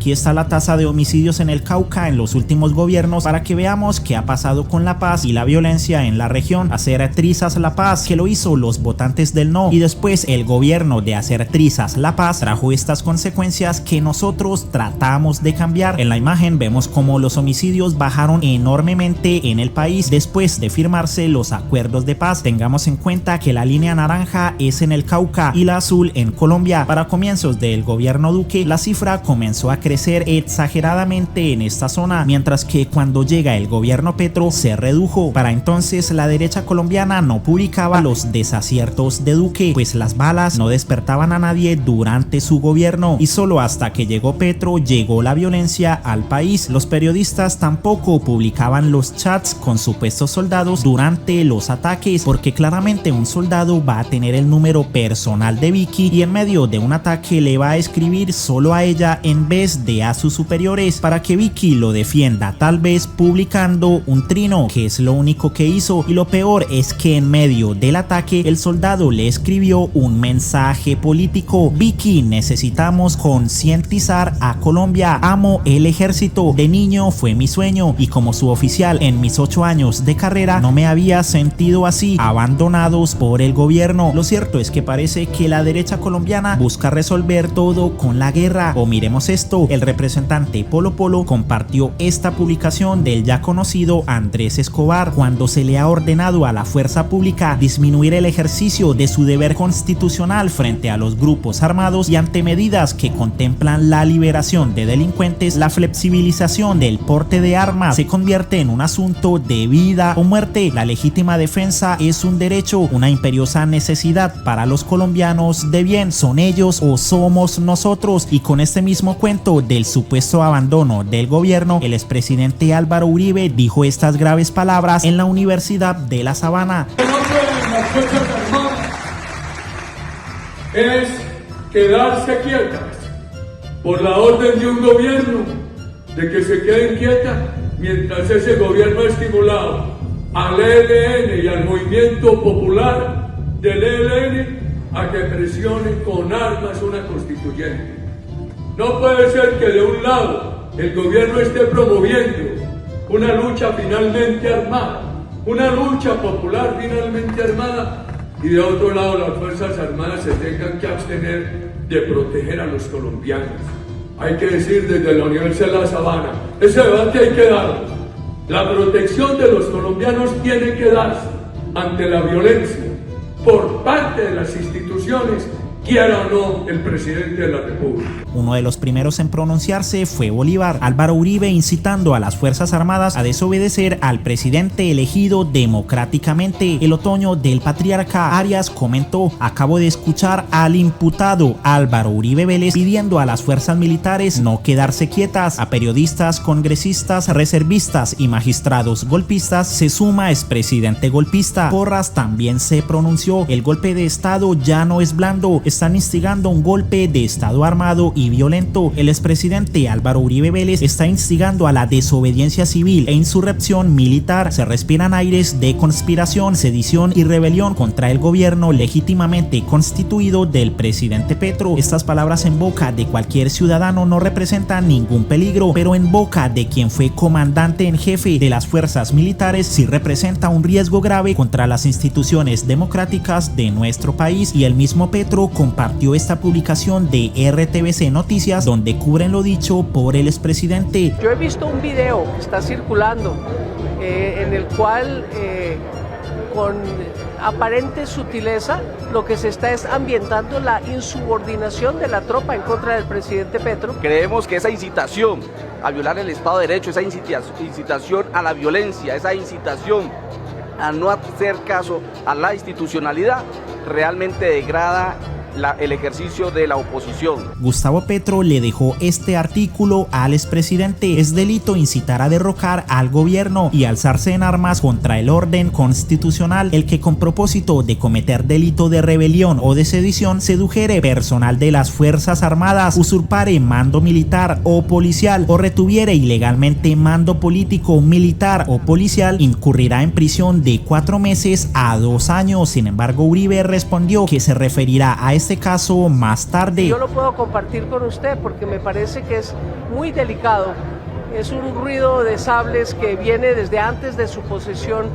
aquí está la tasa de homicidios en el Cauca en los últimos gobiernos para que veamos qué ha pasado con la paz y la violencia en la región. Hacer trizas la paz, que lo hizo los votantes del no, y después el gobierno de hacer trizas la paz trajo estas consecuencias que nosotros tratamos de cambiar. En la imagen vemos cómo los homicidios bajaron enormemente en el país después de firmarse los acuerdos de paz. Tengamos en cuenta que la línea naranja es en el Cauca y la azul en Colombia. Para comienzos del gobierno Duque, la cifra comenzó a crecer exageradamente en esta zona, mientras que cuando llega el gobierno Petro se redujo. Para entonces la derecha colombiana no publicaba los desaciertos de Duque, pues las balas no despertaban a nadie durante su gobierno, y solo hasta que llegó Petro llegó la violencia al país. Los periodistas tampoco publicaban los chats con supuestos soldados durante los ataques, porque claramente un soldado va a tener el número personal de Vicky y en medio de un ataque le va a escribir solo a ella en vez de a sus superiores para que Vicky lo defienda, tal vez publicando un trino, que es lo único que hizo. Y lo peor es que en medio del ataque el soldado le escribió un mensaje político: Vicky, necesitamos concientizar a Colombia, amo el ejército, de niño fue mi sueño y como su oficial en mis 8 años de carrera no me había sentido así, abandonados por el gobierno. Lo cierto es que parece que la derecha colombiana busca resolver todo con la guerra. O miremos esto, el representante Polo Polo compartió esta publicación del ya conocido Andrés Escobar cuando se le ha ordenado a la fuerza pública disminuir el ejercicio de su deber constitucional frente a los grupos armados y ante medidas que contemplan la liberación de delincuentes. La flexibilización del porte de armas se convierte en un asunto de vida o muerte. La legítima defensa es un derecho, una imperiosa necesidad para los colombianos de bien. Son ellos o somos nosotros. Y con este mismo cuento del supuesto abandono del gobierno, el expresidente Álvaro Uribe dijo estas graves palabras en la Universidad de La Sabana. Las Fuerzas Armadas es quedarse quietas por la orden de un gobierno de que se queden quietas mientras ese gobierno ha estimulado al ELN y al movimiento popular del ELN a que presionen con armas una constituyente. No puede ser que de un lado el gobierno esté promoviendo una lucha finalmente armada, una lucha popular finalmente armada, y de otro lado las Fuerzas Armadas se tengan que abstener de proteger a los colombianos. Hay que decir desde la Universidad de La Sabana, ese debate hay que darlo. La protección de los colombianos tiene que darse ante la violencia por parte de las instituciones, quiera o no el presidente de la República. Uno de los primeros en pronunciarse fue Bolívar. Álvaro Uribe incitando a las Fuerzas Armadas a desobedecer al presidente elegido democráticamente. El otoño del patriarca Arias comentó: acabo de escuchar al imputado Álvaro Uribe Vélez pidiendo a las fuerzas militares no quedarse quietas. A periodistas, congresistas, reservistas y magistrados golpistas se suma expresidente golpista. Porras también se pronunció: el golpe de estado ya no es blando, están instigando un golpe de estado armado y violento. El expresidente Álvaro Uribe Vélez está instigando a la desobediencia civil e insurrección militar. Se respiran aires de conspiración, sedición y rebelión contra el gobierno legítimamente constituido del presidente Petro. Estas palabras en boca de cualquier ciudadano no representan ningún peligro, pero en boca de quien fue comandante en jefe de las fuerzas militares sí representa un riesgo grave contra las instituciones democráticas de nuestro país. Y el mismo Petro compartió esta publicación de RTBC Noticias donde cubren lo dicho por el expresidente. Yo he visto un video que está circulando en el cual con aparente sutileza lo que se está es ambientando la insubordinación de la tropa en contra del presidente Petro. Creemos que esa incitación a violar el Estado de Derecho, esa incitación a la violencia, esa incitación a no hacer caso a la institucionalidad realmente degrada el ejercicio de la oposición. Gustavo Petro le dejó este artículo al expresidente: es delito incitar a derrocar al gobierno y alzarse en armas contra el orden constitucional. El que con propósito de cometer delito de rebelión o de sedición sedujere personal de las Fuerzas Armadas, usurpare mando militar o policial o retuviere ilegalmente mando político, militar o policial, incurrirá en prisión de 4 meses a 2 años. Sin embargo, Uribe respondió que se referirá a este caso más tarde. Yo lo puedo compartir con usted porque me parece que es muy delicado. Es un ruido de sables que viene desde antes de su posesión